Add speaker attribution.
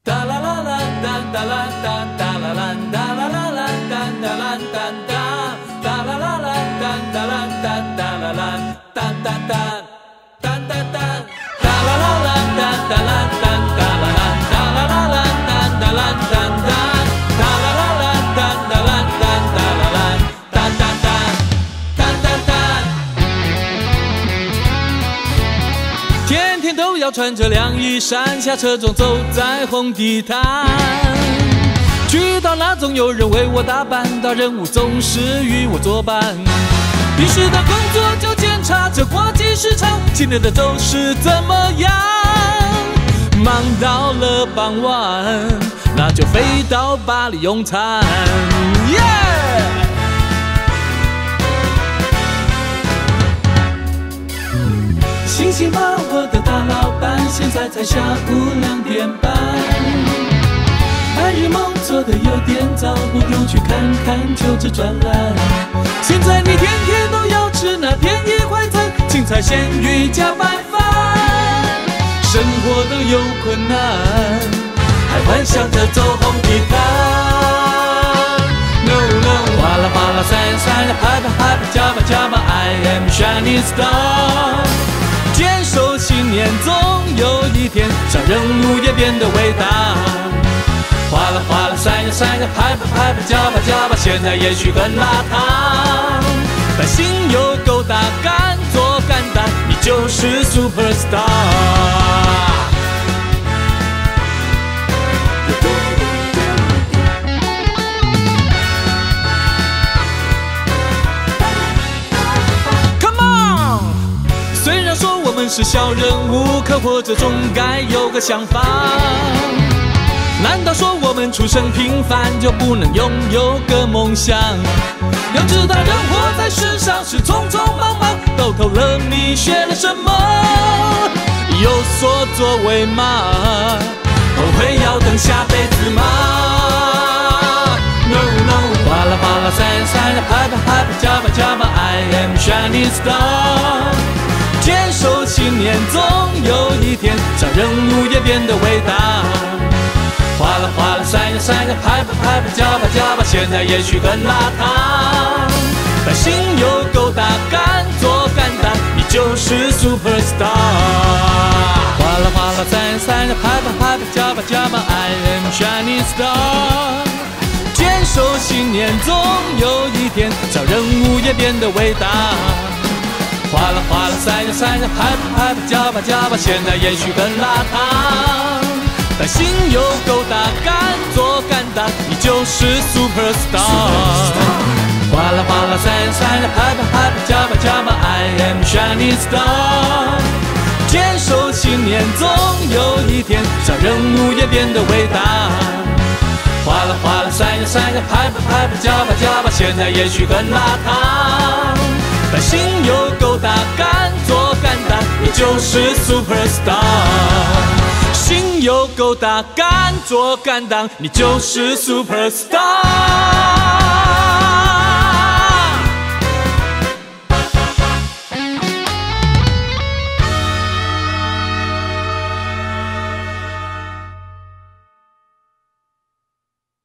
Speaker 1: 哒啦啦啦哒哒啦哒哒啦啦哒啦啦啦哒哒啦哒哒哒啦啦啦哒哒啦哒哒啦啦哒哒哒哒哒哒哒啦啦啦哒哒啦哒哒啦啦哒啦啦啦哒哒啦哒哒哒啦啦啦哒哒啦哒哒啦啦哒哒哒哒哒哒。天天都要穿着凉衣衫，下车中走在红地毯。去到哪总有人为我打扮，大人物总是与我作伴。平时的工作就检查着国际市场，今天的走势怎么样？忙到了傍晚，那就飞到巴黎用餐。星星把我的大老板，现在才下午2点半。白日梦做得有点早，不如去看看求职专栏。现在你天天都要吃那便宜快餐，青菜咸鱼加白饭，生活都有困难，还幻想着走红地毯。No no， 哗啦哗啦闪闪，嗨吧嗨吧，加吧加吧 ，I am shining star。坚守信念，总有一天，小人物也变得伟大。哗啦哗啦闪呀闪呀，拍吧拍吧，加吧加吧，现在也许很邋遢，但心有够大，敢做敢当，你就是 superstar。虽然说我们是小人物，可活着总该有个想法。难道说我们出身平凡就不能拥有个梦想？要知道人活在世上是匆匆忙忙，到头了你学了什么？有所作为吗？后悔要等下辈子吗 ？No no， 哗啦哗啦闪闪，嗨吧嗨吧，加吧加吧 ，I am shining star。坚守信念，总有一天，小人物也变得伟大。哗啦哗啦闪呀闪呀，拍吧拍吧，加吧加吧，现在也许很邋遢，但心有够大，敢做敢当，你就是 superstar。哗啦哗啦闪呀闪呀，拍吧拍吧，加吧加吧 ，I am shining star。坚守信念，总有一天，小人物也变得伟大。哗啦哗啦闪呀闪呀，拍吧拍吧，加吧加吧，现在也许很邋遢，但心有够大，敢做敢当，你就是 superstar。哗啦哗啦闪呀闪呀，拍吧拍吧，加吧加吧 ，I am shining star。坚守信念，总有一天，小人物也变得伟大。哗啦哗啦闪呀闪呀，拍吧拍吧，加吧加吧，现在也许很邋遢，但心有够大，敢做敢当，你就是 superstar。心有够大，敢做敢当，你就是 superstar。